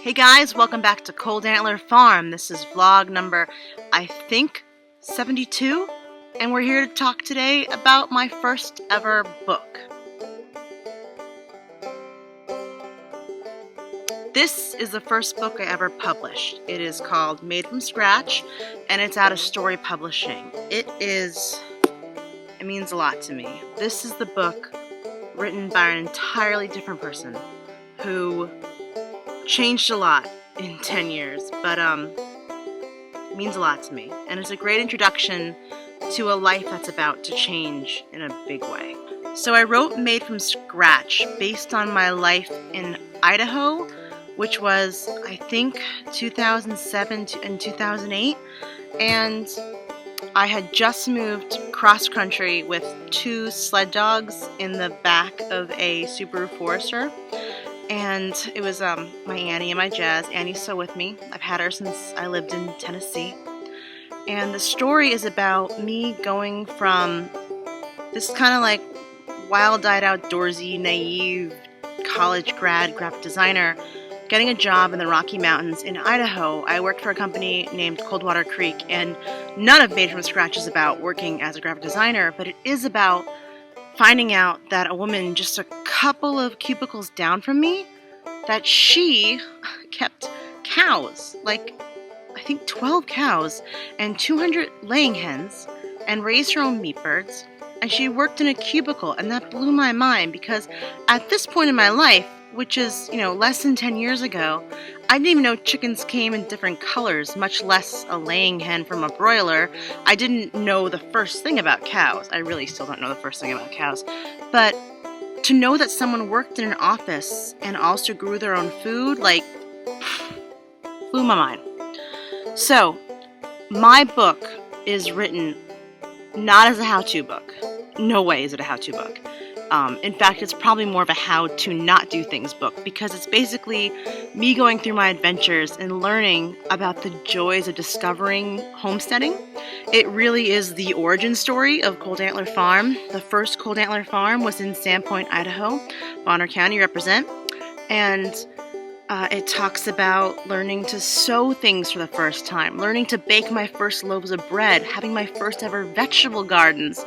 Hey guys, welcome back to Cold Antler Farm. This is vlog number, I think, 72, and we're here to talk today about my first ever book. This is the first book I ever published. It is called Made from Scratch, and it's out of Story Publishing. It means a lot to me. This is the book written by an entirely different person who changed a lot in 10 years, but it means a lot to me. And it's a great introduction to a life that's about to change in a big way. So I wrote Made from Scratch based on my life in Idaho, which was, I think, 2007 and 2008. And I had just moved cross-country with 2 sled dogs in the back of a Subaru Forester. And it was my Annie and my Jazz. Annie's still with me. I've had her since I lived in Tennessee. And the story is about me going from this kind of like wild-eyed, outdoorsy, naive college grad graphic designer getting a job in the Rocky Mountains in Idaho. I worked for a company named Coldwater Creek, and none of Made from Scratch is about working as a graphic designer, but it is about finding out that a woman just a couple of cubicles down from me, that she kept cows, like I think 12 cows and 200 laying hens, and raised her own meat birds, and she worked in a cubicle. And that blew my mind, because at this point in my life, which is, less than 10 years ago, I didn't even know chickens came in different colors, much less a laying hen from a broiler. I didn't know the first thing about cows. I really still don't know the first thing about cows. But to know that someone worked in an office and also grew their own food, blew my mind. So, my book is written not as a how-to book. No way is it a how-to book. In fact, it's probably more of a how to not do things book, because it's basically me going through my adventures and learning about the joys of discovering homesteading. It really is the origin story of Cold Antler Farm. The first Cold Antler Farm was in Sandpoint, Idaho. Bonner County represent. And it talks about learning to sew things for the first time, learning to bake my first loaves of bread, having my first ever vegetable gardens,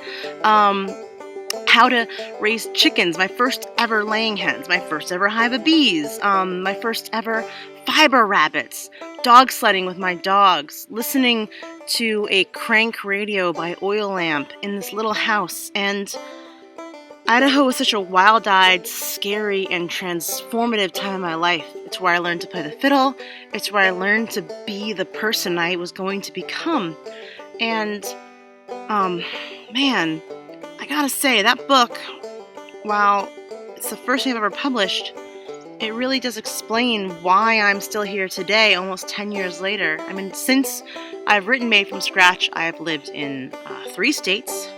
how to raise chickens, my first ever laying hens, my first ever hive of bees, my first ever fiber rabbits, dog sledding with my dogs, listening to a crank radio by oil lamp in this little house. And Idaho was such a wild-eyed, scary, and transformative time in my life. It's where I learned to play the fiddle. It's where I learned to be the person I was going to become. And, man, I gotta say, that book, while it's the first thing I've ever published, it really does explain why I'm still here today, almost 10 years later. I mean, since I've written Made from Scratch, I have lived in 3 states.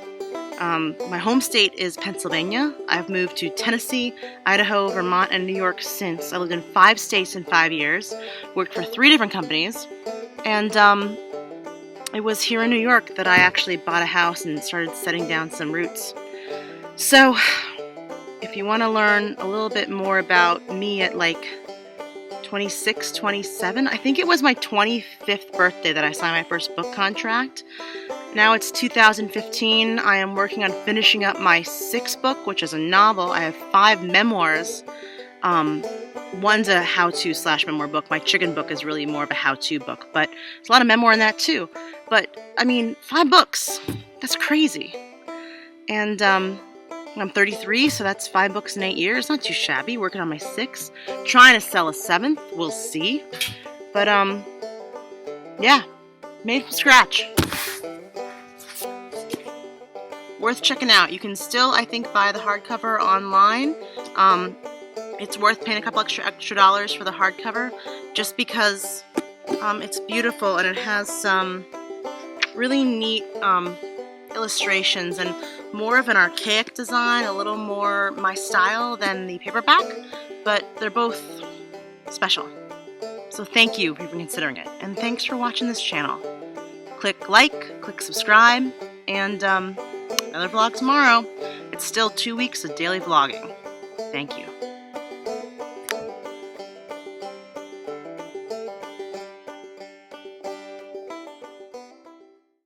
My home state is Pennsylvania. I've moved to Tennessee, Idaho, Vermont, and New York since. I lived in 5 states in 5 years, worked for 3 different companies, and it was here in New York that I actually bought a house and started setting down some roots. So, if you want to learn a little bit more about me at 26, 27, I think it was my 25th birthday that I signed my first book contract. Now it's 2015. I am working on finishing up my 6th book, which is a novel. I have 5 memoirs. One's a how-to / memoir book. My chicken book is really more of a how-to book, but there's a lot of memoir in that too. But, 5 books. That's crazy. And I'm 33, so that's 5 books in 8 years. Not too shabby. Working on my 6th. Trying to sell a 7th. We'll see. But, yeah. Made from Scratch. Worth checking out. You can still, I think, buy the hardcover online. It's worth paying a couple extra dollars for the hardcover, just because it's beautiful and it has some really neat illustrations and more of an archaic design, a little more my style than the paperback, but they're both special. So thank you for considering it, and thanks for watching this channel. Click like, click subscribe, and another vlog tomorrow. It's still 2 weeks of daily vlogging. Thank you.